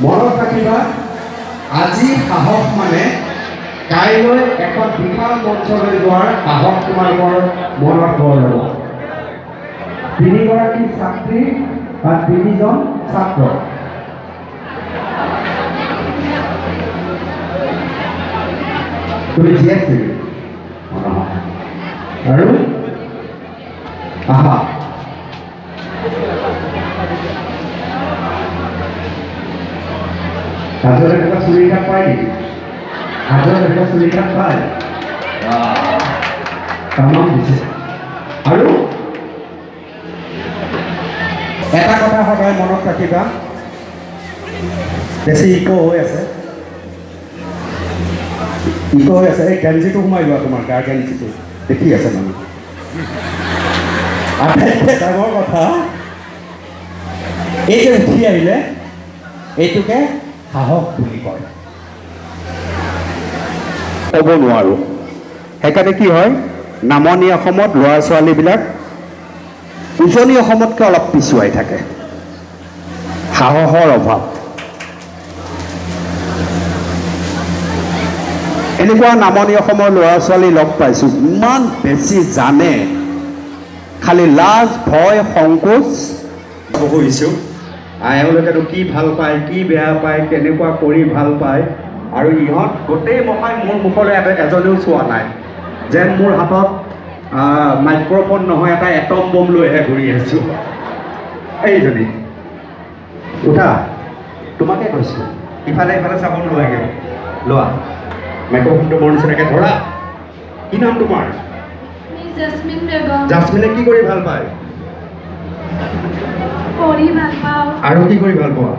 মনত ৰাখিবা আজি সাহস মানে কাইলৈ এখন বিশাল মঞ্চলৈ যোৱাৰ সাহস তোমালোকৰ মনত গঢ় ল'ব। তিনিগৰাকী ছাত্ৰী বা তিনিজন ছাত্ৰ তুমি জীয়াই আছিলি আৰু আহা হাজৰ এনেকুৱা চুৰি কাপ পায় নেকি? হাজৰ এনেকুৱা চুৰি কাপ পায় তামাম দিছে। আৰু এটা কথা সদায় মনত ৰাখিবা, বেছি ইক' হৈ আছে এই গেঞ্জিটো সোমাই লোৱা, তোমাৰ গাৰ গেঞ্জিটো দেখি আছে মানে। আটাইতকৈ ডাঙৰ কথা এই যে উঠি আহিলে এইটোকে সাহস বুলি কয়। ক'ব নোৱাৰোঁ, সেইকাৰণে কি হয় নামনি অসমত ল'ৰা ছোৱালীবিলাক উজনি অসমতকৈ অলপ পিছুৱাই থাকে, সাহসৰ অভাৱ। এনেকুৱা নামনি অসমৰ ল'ৰা ছোৱালী লগ পাইছোঁ ইমান বেছি জানে, খালি লাজ ভয় সংকোচ কৰিছোঁ। এওঁলোকেতো কি ভাল পায় কি বেয়া পায় কেনেকুৱা কৰি ভাল পায়, আৰু ইহঁত গোটেই মহাই মোৰ মুখলৈ এজনেও চোৱা নাই, যেন মোৰ হাতত মাইক্ৰফোন নহয় এটা এটম বম লৈহে ঘূৰি আছোঁ। এইজনী উঠা, তোমাকে কৈছোঁ ইফালে ইফালে চাব নালাগে, লোৱা মাইক্ৰফোনটো মোৰ নিচিনাকৈ ধৰা। কি নাম তোমাৰ? জাসমিনে কি কৰি ভাল পায়? আৰু কি কৰি ভাল পোৱা?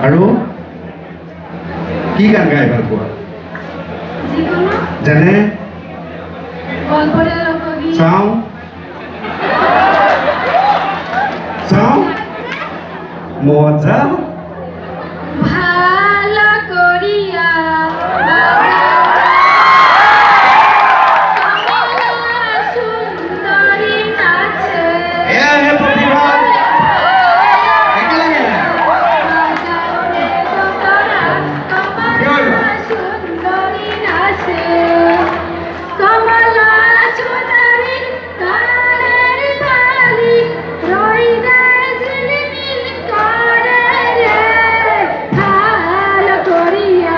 আৰু কি গান গাই ভাল পোৱা? যেনে চাওঁ চাওঁ মজা ভালো করিয়া সুন্দরী নাচে সুন্দরী নাচে কমলা সুন্দরী তারের বালি রইদা ঝিলমিল করে রে ভালো করিয়া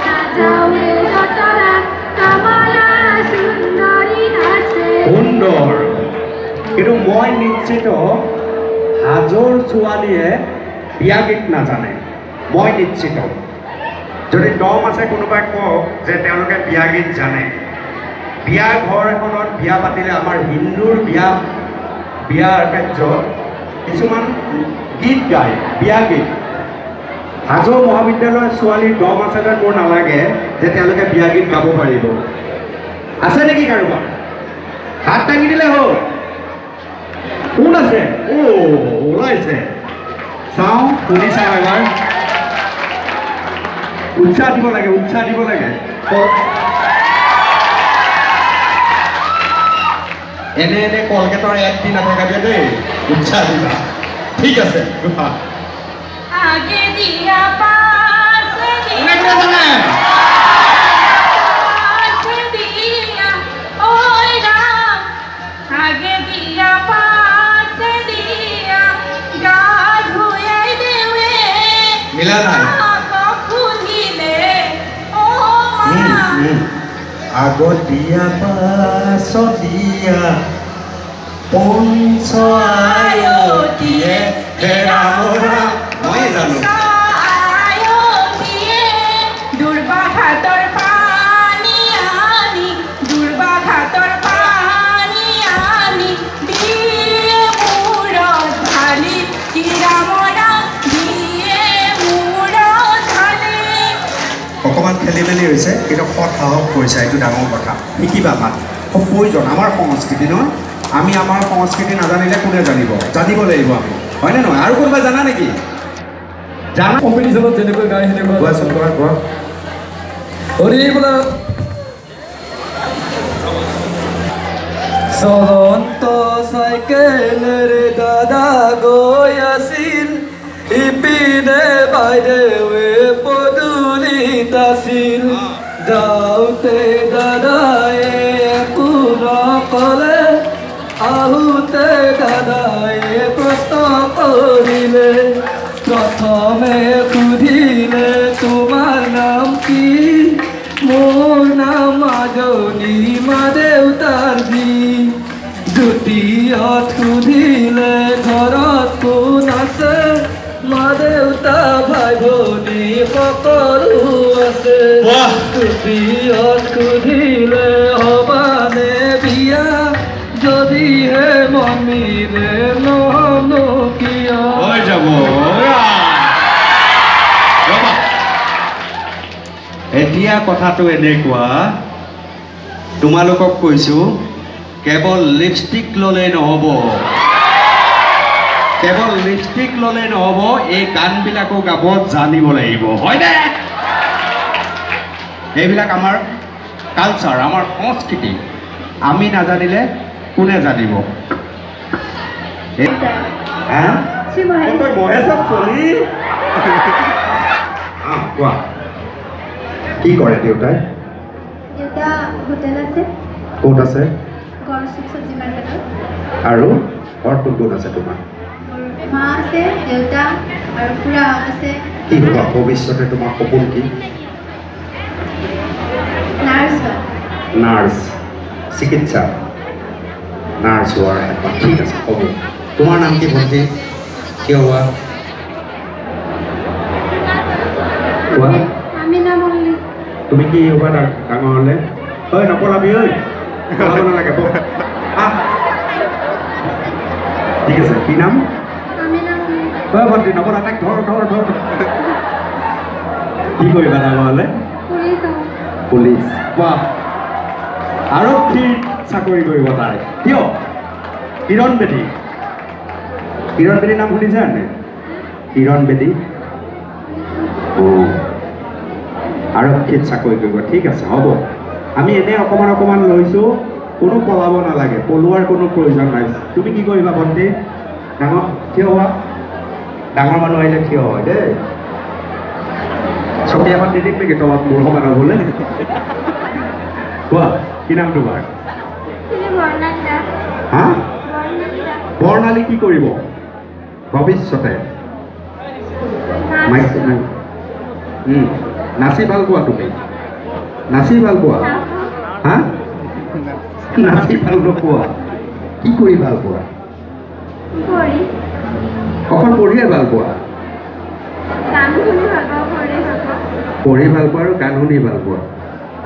নাচাও রে যতরা কমলা সুন্দরী নাচে। সুন্দৰ, কিন্তু মই নিশ্চিত হাজোৰ ছোৱালীয়ে বিয়া গীত নাজানে, মই নিশ্চিত। যদি দম আছে কোনোবাই কওক যে তেওঁলোকে বিয়া গীত জানে। বিয়া ঘৰ এখনত বিয়া পাতিলে আমাৰ হিন্দুৰ বিয়াৰ কাৰ্যত কিছুমান গীত গায়, বিয়া গীত। হাজো মহাবিদ্যালয়ৰ ছোৱালীৰ দম আছে যেন মোৰ নালাগে যে তেওঁলোকে বিয়া গীত গাব পাৰিব। আছে নেকি কাৰোবাৰ? হাত দাঙি দিলে হ'ল। কোন আছে? ওলাইছে, চাওঁ শুনি চাওঁ এবাৰ। উৎসাহ দিব লাগে, উৎসাহ দিব লাগে। এনে এনে কলগেটৰ এক দি নাথাকাগে দেই, উৎসাহ দিবা। ঠিক আছে, আগে দিয়া পাছে দিয়া ওই রাম আগে দিয়া পাছে দিয়া গা ধুয়ে দেবে মিলা নাই খুলিলে ও আগত দিয়া পাছ দিয়া পঞ্চ আয়তীয়ে হেৰা মৰা। মই জানো দুর্বাঘাতর পানি আনি দুর্বাঘাতর পানি আনি দিয়ে মূরত ঢালি কিরামরা দিয়ে মূরত ঢালি। অকণমান খেলি মেলি হৈছে, কিন্তু সৎ সাহস কৰিছে, এইটো ডাঙৰ কথা। শিকিবা ভাত খুব প্ৰয়োজন আমাৰ সংস্কৃতি নহয়। আমি আমাৰ সংস্কৃতি নাজানিলে কোনে জানিব? জানিব লাগিব আমি, হয়নে নহয়? আৰু কোনোবাই জানা নেকি? জানা কম্পিটিশ্যনত যেনেকৈ গাই সেনেকুৱা কোৱাচোন, কোৱা। হৰি বোলা চলন্ত চাইকেলেৰে দাদা গৈ আছিল ইপিনে বাইদেৱে পদূলিত আছিল যাওঁতে দাদায়ে একো নকলে আহোঁতে দাদায়ে প্ৰশ্ন কৰিলে প্ৰথমে সুধিলে তোমাৰ নাম কি মোৰ নাম মাজনী মা দেউতাৰ যি দ্বিতীয়ত সুধিলে ঘৰত কোন আছে মা দেউতা ভাই ভনী সকলো আছে বাহ! তৃতীয়ত সুধিলে হবানে বিয়া যদিহে মমিলে নহনো কিয় হৈ যাব ৰ'বা। এতিয়া কথাটো এনেকুৱা তোমালোকক কৈছোঁ কেৱল লিপষ্টিক ল'লেই নহ'ব কেৱল লিপষ্টিক ল'লেই নহ'ব এই গানবিলাকো গাব জানিব লাগিব হয়নে এইবিলাক আমাৰ কালচাৰ আমাৰ সংস্কৃতি আমি নাজানিলে কোনে জানিব কোৱা কি কৰে দেউতাই দেউতা হোটেল আছে ক'ত আছে গড় চুক চব্জি মাৰ্কেটত আৰু ঘৰত কোন কোন আছে তোমাৰ মোৰ মা আছে দেউতা আৰু খুৰাহঁত আছে কি হ'বা ভৱিষ্যতে তোমাৰ সপোন কি নাৰ্ছ হয় নাৰ্ছ চিকিৎসা নাৰ্ছ হোৱাৰ হেঁপাহ ঠিক আছে হ'ব তোমাৰ নাম কি ভণ্টি কিয় হোৱা কোৱা আমি নাম অংলি তুমি কি হ'বা ডাঙৰ হ'লে ঐ নপলাবি ঐ পলাব নালাগে ব'ল। আহ। ঠিক আছে কি নাম আমি নাম অংলি ঐ ভণ্টি নপলা তাইক ধৰ কি কৰিবা ডাঙৰ হ'লে পুলিচ হওঁ পুলিচ বাহ আৰক্ষীৰ চাকৰি কৰিব তাই কিয় কিৰণ বেদী নাম শুনিছা নে কিৰণ বেদী অঁ আৰক্ষীত চাকৰি কৰিব ঠিক আছে হ'ব আমি এনেই অকণমান লৈছোঁ কোনো পলাব নালাগে পলোৱাৰ কোনো প্ৰয়োজন নাই তুমি কি কৰিবা ভণ্টি ডাঙৰ থিয় হোৱা ডাঙৰ মানুহ আহিলে থিয় হয় দেই চকী এখন দি দিম নেকি তলত মোৰ সমান হ'বলৈ কোৱা কি নাম তোমাৰ হা বৰ্ণালী কি কৰিব ভৱিষ্যতে নাচি ভাল পোৱা তুমি নাচি ভাল পোৱা হা নাচি ভাল নোপোৱা কি কৰি ভাল পোৱা অকল পঢ়িয়ে ভাল পোৱা পঢ়ি ভাল পোৱা আৰু গান শুনি ভাল পোৱা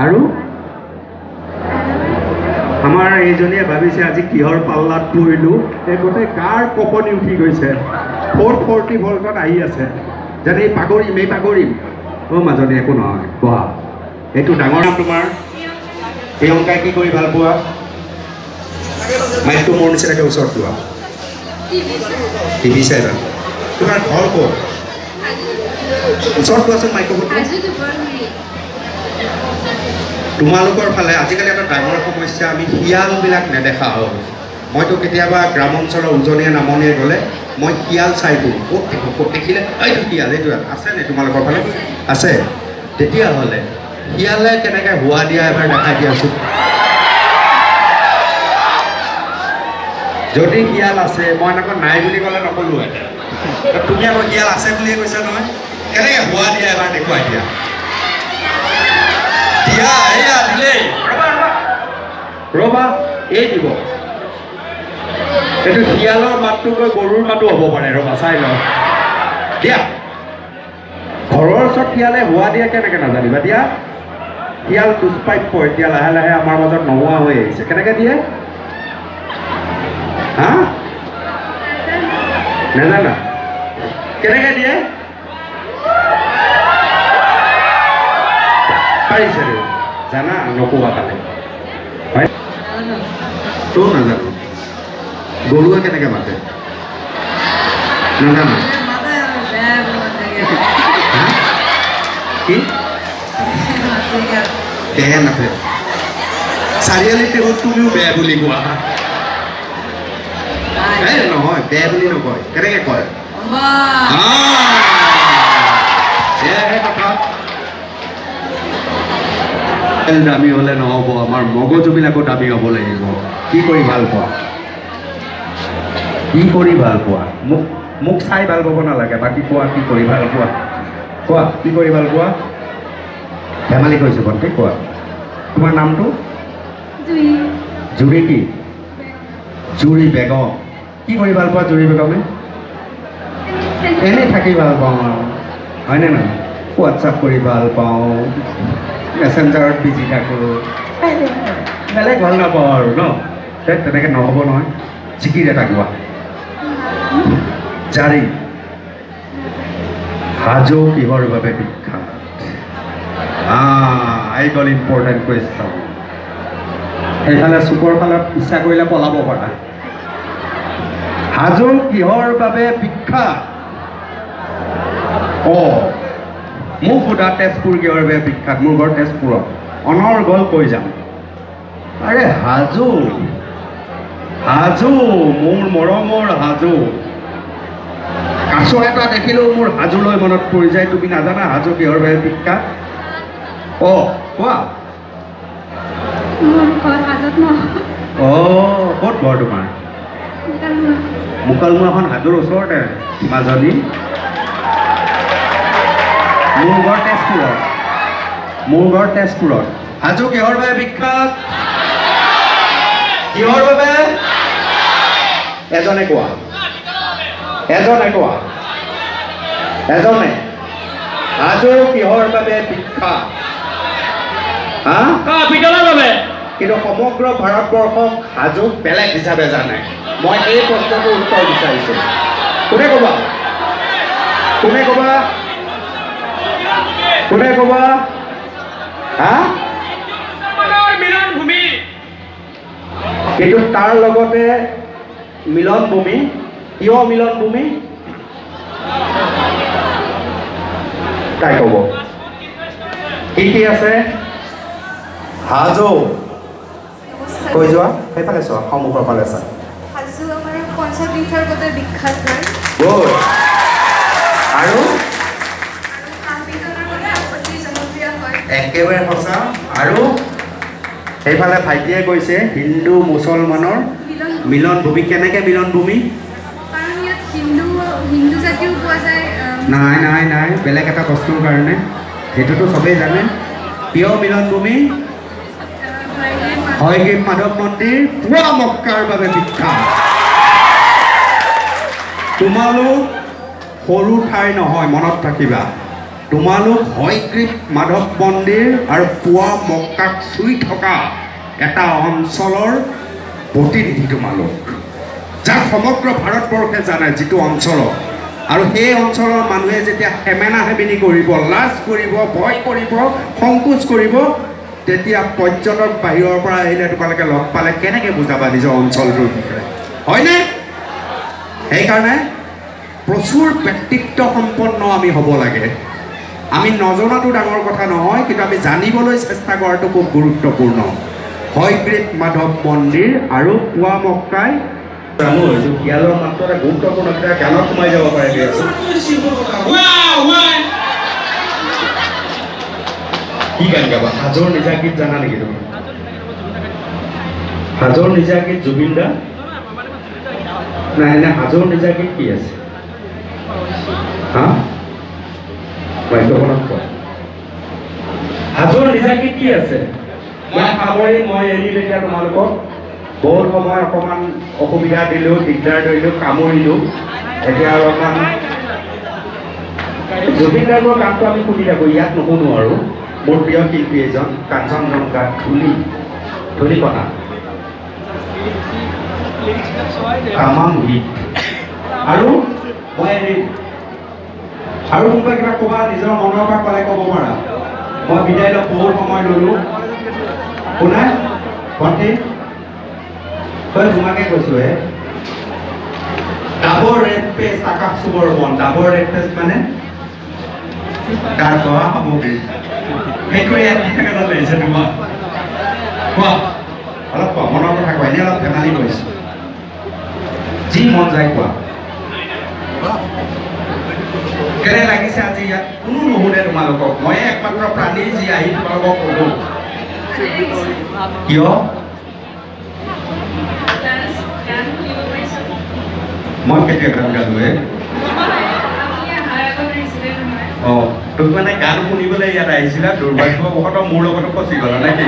আৰু আমাৰ এইজনীয়ে ভাবিছে আজি কিহৰ পাল্লাত পৰিলোঁ এই গোটেই কাৰ কপনি উঠি গৈছে 440 ভল্টত আহি আছে যেনে এই পাগৰিম অ' মাজনী একো নহয় বহা এইটো ডাঙৰ নাম তোমাৰ প্ৰিয়ংকাই কি কৰি ভাল পোৱা মাইকটো মোৰ নিচিনাকৈ ওচৰত লোৱা টিভি চাই ভাল তোমাৰ ঘৰ ক'ত ওচৰত লোৱাচোন মাইক্ৰফোনটো তোমালোকৰ ফালে আজিকালি এটা ডাঙৰ সমস্যা আমি শিয়ালবিলাক নেদেখা হ'ল মইতো কেতিয়াবা গ্ৰাম অঞ্চলৰ উজনীয়া নামনিয়ে গ'লে মই শিয়াল চাই দিওঁ ক'ত দেখিলে এইটো শিয়াল এইটো আছে নে তোমালোকৰ ফালে আছে তেতিয়াহ'লে শিয়ালে কেনেকৈ হোৱা দিয়া এবাৰ দেখাই দিয়াচোন যদি শিয়াল আছে মই এনেকৈ নাই বুলি ক'লে নক'লোহেঁতেন তুমি আকৌ শিয়াল আছে বুলিয়ে কৈছা নহয় কেনেকৈ হোৱা দিয়া এবাৰ দেখুৱাই দিয়া দিয়া এয়া দিলেই ৰ'বা এই দিব এইটো শিয়ালৰ মাতটো গৈ গৰুৰ মাতো হ'ব পাৰে ৰ'বা চাই লওঁ দিয়া ঘৰৰ ওচৰত শিয়ালে হোৱা দিয়া কেনেকৈ নাজানিবা দিয়া শিয়াল দুষ্প্ৰাপ্য এতিয়া লাহে লাহে আমাৰ মাজত নোহোৱা হৈ আহিছে কেনেকৈ দিয়ে হা নাজানা কেনেকৈ দিয়ে পাৰিছে দেই জানা নক'বা তালে হয় তই নাজানো গৰুৱে কেনেকৈ মাতে নাজানো হা কি বেয়া নাপে চাৰিআলিতে হ'ল তুমিও বেয়া বুলি কোৱা নহয় বেয়া বুলি নকয় কেনেকৈ কয় দামী হ'লে নহ'ব, আমাৰ মগজুবিলাকো দামী হ'ব লাগিব। কি কৰি ভাল পোৱা? কি কৰি ভাল পোৱা? মোক চাই ভাল পাব নালাগে, বাকী কোৱা কি কৰি ভাল পোৱা? কোৱা কি কৰি ভাল পোৱা? ধেমালি কৈছোঁ ভণ্টি, কোৱা তোমাৰ নামটো? জুৰি কি? জুৰি বেগম। কি কৰি ভাল পোৱা জুৰি বেগমে? এনেই থাকি ভাল পাওঁ আৰু, হয়নে নহয়? হোৱাটছআপ কৰি ভাল পাওঁ, মেছেঞ্জাৰত বিজি থাকোঁ, বেলেগ ভাল নাপাওঁ আৰু ন? তেনেকৈ নহ'ব নহয়। চিকিৰে থাকোৱা জাৰি। হাজো কিহৰ বাবে বিখ্যাত? আই গ'ল ইম্পৰ্টেণ্ট কুৱেশ্যন। সেইফালে চুকৰ ফালে ইচ্ছা কৰিলে পলাব পাৰা। হাজো কিহৰ বাবে বিখ্যাত? মোক সোধা তেজপুৰ কিহৰ বাবে বিখ্যাত? মোৰ ঘৰ তেজপুৰত, অনৰ্গল কৈ যাম। আৰে হাজো, হাজো মোৰ মৰমৰ হাজো। কাছ এটা দেখিলেও মোৰ হাজোলৈ মনত পৰি যায়। তুমি নাজানা হাজো কিহৰ বাবে বিখ্যাত? কোৱা। মোৰ ঘৰ হাজোত নহয়। ক'ত ঘৰ তোমাৰ? মুকালমুৱাখন হাজোৰ ওচৰতে, মাজনী। মোৰ ঘৰ তেজপুৰত, মোৰ ঘৰ তেজপুৰত। হাজো কিহৰ বাবে বিখ্যাত? কিহৰ বাবে? এজনে কোৱা, এজনে কোৱা, এজনে। হাজো কিহৰ বাবে বিখ্যাত? পিতলৰ বাবে। কিন্তু সমগ্ৰ ভাৰতবৰ্ষক হাজোক বেলেগ হিচাপে জানে। মই এই প্ৰশ্নটোৰ উত্তৰ বিচাৰিছোঁ। কোনে ক'বা? কোনে ক'বা? কোনে ক'বা? মিলন ভূমি। কিন্তু তাৰ লগতে মিলন ভূমি। কিয় মিলন ভূমি? তাই ক'ব। কি আছে? হাজো কৈ যোৱা, সেইফালে চোৱা, সন্মুখৰ ফালে চোৱা। হাজো আমাৰ পঞ্চতীৰ্থৰ বাবে বিখ্যাত হয়। গুড। আৰু অতি জনপ্ৰিয় হয়। একেবাৰে সঁচা। আৰু সেইফালে ভাইটিয়ে কৈছে হিন্দু মুছলমানৰ মিলন ভূমি। কেনেকৈ মিলন ভূমি? কাৰণ ইয়াত হিন্দু জাতিও পোৱা যায়। নাই, বেলেগ এটা বস্তুৰ কাৰণে। সেইটোতো চবেই জানে। কিয় মিলন ভূমি? হয়গ্ৰীৱ মাধৱ মন্দিৰ পুৱা মক্কাৰ বাবে বিখ্যাত। তোমালোক সৰু ঠাই নহয়, মনত ৰাখিবা। তোমালোক হয়গ্ৰীৱ মাধৱ মন্দিৰ আৰু পুৱা মক্কাক চুই থকা এটা অঞ্চলৰ প্ৰতিনিধি তোমালোক, যাক সমগ্ৰ ভাৰতবৰ্ষে জানে, যিটো অঞ্চলত। আৰু সেই অঞ্চলৰ মানুহে যেতিয়া সেমেনা সেমেনি কৰিব, লাজ কৰিব, ভয় কৰিব, সংকোচ কৰিব, তেতিয়া পৰ্যটক বাহিৰৰ পৰা আহিলে তোমালোকে লগ পালে কেনেকৈ বুজাবা নিজৰ অঞ্চলটোৰ বিষয়ে? হয়নে? সেইকাৰণে প্ৰচুৰ ব্যক্তিত্ব সম্পন্ন আমি হ'ব লাগে। আমি নজনাটো ডাঙৰ কথা নহয়, কিন্তু আমি জানিবলৈ চেষ্টা কৰাটো খুব গুৰুত্বপূৰ্ণ। হয়গ্ৰীৱ মাধৱ মন্দিৰ আৰু পুৱা মক্কাই জানো এইটো জ্ঞানৰ মাত্ৰ এটা গুৰুত্বপূৰ্ণ জ্ঞানত সোমাই যাব পাৰে। কি গান গাবা? হাজোৰ নিজা গীত জানা নেকি তুমি? হাজোৰ নিজা গীত জুবিন দা? নাই, হাজোৰ নিজা গীত কি আছে? বাক্যখনত কোৱা। হাজোৰ নিজা গীত কি আছে? মই সামৰি মই এৰিম এতিয়া তোমালোকক। বহুত সময় অকণমান অসুবিধা দিলোঁ, দিগদাৰ দিলোঁ, কামুৰিলোঁ। এতিয়া অলপমান জুবিন গাৰ্গৰ গানটো আমি শুনি থাকোঁ, ইয়াত নুশুনো আৰু। মোৰ প্ৰিয় শিল্পী এজন কাঞ্চনজংঘা ধূলিকণা তামাম গীত। আৰু মই এৰিম। আৰু কোনোবাই কিবা ক'বা, নিজৰ মনৰ পৰা ক'লে ক'ব পাৰা। মই বিদায় লওঁ, বহুত সময় ল'লোঁ। কোনে? ভণ্টি তই তোমাকে কৈছোঁ ডাবৰ ৰেড পেষ্ট আকাশ চুবৰ মন। ডাবৰ ৰেড পেষ্ট মানে তাৰ খোৱা সামগ্ৰী। সেইটোৱে লাগিছে তোমাক। কোৱা, অলপ কোৱা, মনৰ কথা কোৱা। এনেই অলপ ধেমালি কৰিছোঁ, যি মন যায় কোৱা। কেনে লাগিছে আজি ইয়াত? কোনো নুশুনে তোমালোকক। ময়ে একমাত্ৰ প্ৰাণী যি আহি তোমালোকক ক'লোঁ। কিয় মই কেতিয়া গান গালোৱে অঁ তোক মানে গান শুনিবলৈ ইয়াত আহিছিলা দুৰ্ভাগ্যবশতঃ মোৰ লগতো ফচি গ'লা নে কি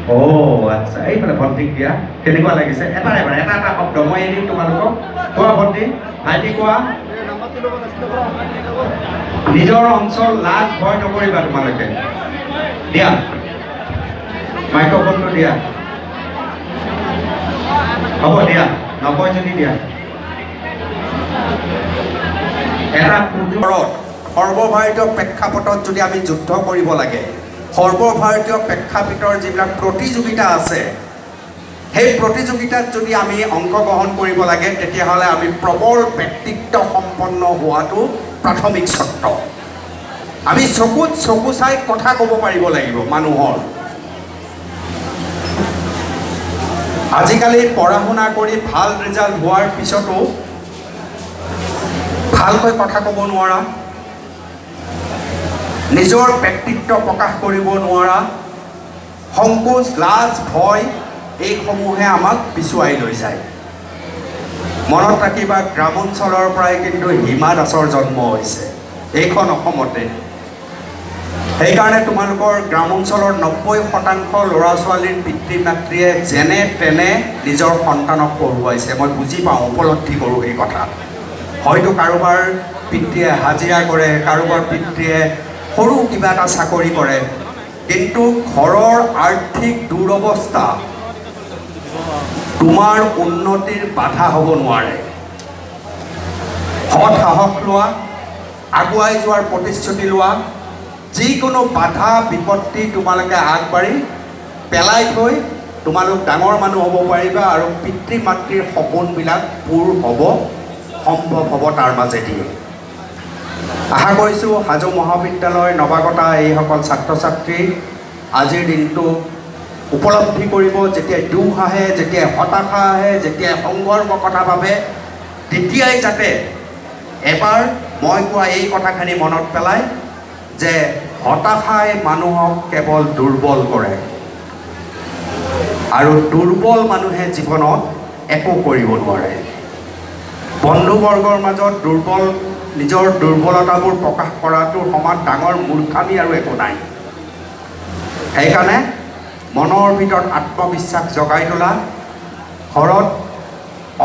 অ' আচ্ছা এইফালে ভণ্টিক দিয়া কেনেকুৱা লাগিছে এটা এটা শব্দ মই এদিন তোমালোকক কোৱা ভণ্টি ভাইটি কোৱা নিজৰ অঞ্চল লাজ ভয় নকৰিবা তোমালোকে দিয়া মাইক্ৰফোনটো দিয়া হ'ব দিয়া নকয় যদি দিয়া এটা সুযোগত সৰ্বভাৰতীয় প্ৰেক্ষাপটত যদি আমি যুদ্ধ কৰিব লাগে সৰ্বভাৰতীয় প্ৰেক্ষাপটৰ যিবিলাক প্ৰতিযোগিতা আছে সেই প্ৰতিযোগিতাত যদি আমি অংশগ্ৰহণ কৰিব লাগে তেতিয়াহ'লে আমি প্ৰবল ব্যক্তিত্ব সম্পন্ন হোৱাটো প্ৰাথমিক চৰ্ত আমি চকুত চকু চাই কথা ক'ব পাৰিব লাগিব মানুহৰ আজিকালি পঢ়া শুনা কৰি ভাল ৰিজাল্ট হোৱাৰ পিছতো ভালকৈ কথা ক'ব নোৱাৰা নিজৰ ব্যক্তিত্ব প্ৰকাশ কৰিব নোৱাৰা সংকোচ লাজ ভয় এইসমূহে আমাক পিছুৱাই লৈ যায় মনত ৰাখিবা গ্ৰামাঞ্চলৰ পৰাই কিন্তু হিমা দাসৰ জন্ম হৈছে এইখন অসমতে সেইকাৰণে তোমালোকৰ গ্ৰামাঞ্চলৰ 90% ল'ৰা ছোৱালীৰ পিতৃ মাতৃয়ে যেনে তেনে নিজৰ সন্তানক পঢ়ুৱাইছে মই বুজি পাওঁ উপলব্ধি কৰোঁ এই কথা হয়তো কাৰোবাৰ পিতৃয়ে হাজিৰা কৰে কাৰোবাৰ পিতৃয়ে সৰু কিবা এটা চাকৰি কৰে কিন্তু ঘৰৰ আৰ্থিক দুৰৱস্থা তোমাৰ উন্নতিৰ বাধা হ'ব নোৱাৰে সৎ সাহস লোৱা আগুৱাই যোৱাৰ প্ৰতিশ্ৰুতি লোৱা যিকোনো বাধা বিপত্তি তোমালোকে আগবাঢ়ি পেলাই থৈ তোমালোক ডাঙৰ মানুহ হ'ব পাৰিবা আৰু পিতৃ মাতৃৰ সপোনবিলাক পূৰ হ'ব সম্ভৱ হ'ব তাৰ মাজেদি আশা কৰিছোঁ হাজো মহাবিদ্যালয় নৱাগতা এইসকল ছাত্ৰ ছাত্ৰী আজিৰ দিনটো উপলব্ধি কৰিব যেতিয়া দুখ আহে যেতিয়া হতাশা আহে যেতিয়া সংঘৰ্ষৰ কথা ভাবে তেতিয়াই যাতে এবাৰ মই কোৱা এই কথাখিনি মনত পেলাই যে হতাশাই মানুহক কেৱল দুৰ্বল কৰে আৰু দুৰ্বল মানুহে জীৱনত একো কৰিব নোৱাৰে বন্ধুবৰ্গৰ মাজত নিজৰ দুৰ্বলতাবোৰ প্ৰকাশ কৰাটোৰ সমান ডাঙৰ মূৰ্খামি আৰু একো নাই সেইকাৰণে মনৰ ভিতৰত আত্মবিশ্বাস জগাই তোলা ঘৰত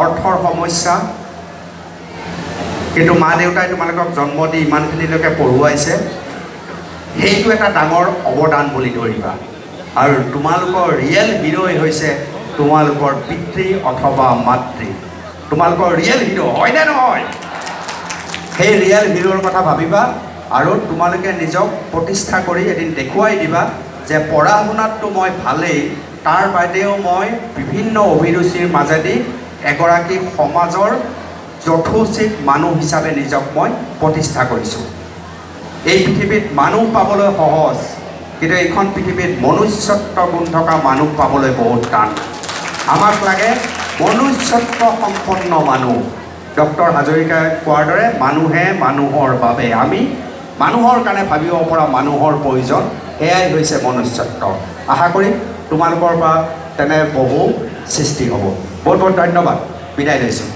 অৰ্থৰ সমস্যা কিন্তু মা দেউতাই তোমালোকক জন্ম দি ইমানখিনিলৈকে পঢ়ুৱাইছে সেইটো এটা ডাঙৰ অৱদান বুলি ধৰিবা আৰু তোমালোকৰ ৰিয়েল হিৰ'ই হৈছে তোমালোকৰ পিতৃ অথবা মাতৃ তোমালোকৰ ৰিয়েল হিৰ' হয়নে নহয় সেই ৰিয়েল হিৰ'ৰ কথা ভাবিবা আৰু তোমালোকে নিজক প্ৰতিষ্ঠা কৰি এদিন দেখুৱাই দিবা যে পঢ়া শুনাততো মই ভালেই তাৰ বাদেও মই বিভিন্ন অভিৰুচিৰ মাজেদি এগৰাকী সমাজৰ যথোচিত মানুহ হিচাপে নিজক মই প্ৰতিষ্ঠা কৰিছোঁ এই পৃথিৱীত মানুহ পাবলৈ সহজ কিন্তু এইখন পৃথিৱীত মনুষ্যত্ব গুণ থকা মানুহ পাবলৈ বহুত টান আমাক লাগে মনুষ্যত্ব সম্পন্ন মানুহ ডক্টৰ হাজৰিকাই কোৱাৰ দৰে মানুহে মানুহৰ বাবে আমি মানুহৰ কাৰণে ভাবিব পৰা মানুহৰ প্ৰয়োজন এয়াই হৈছে মনুষ্যত্ব আশা কৰিম তোমালোকৰ পৰা তেনে বহু সৃষ্টি হ'ব বহুত বহুত ধন্যবাদ বিদায় লৈছোঁ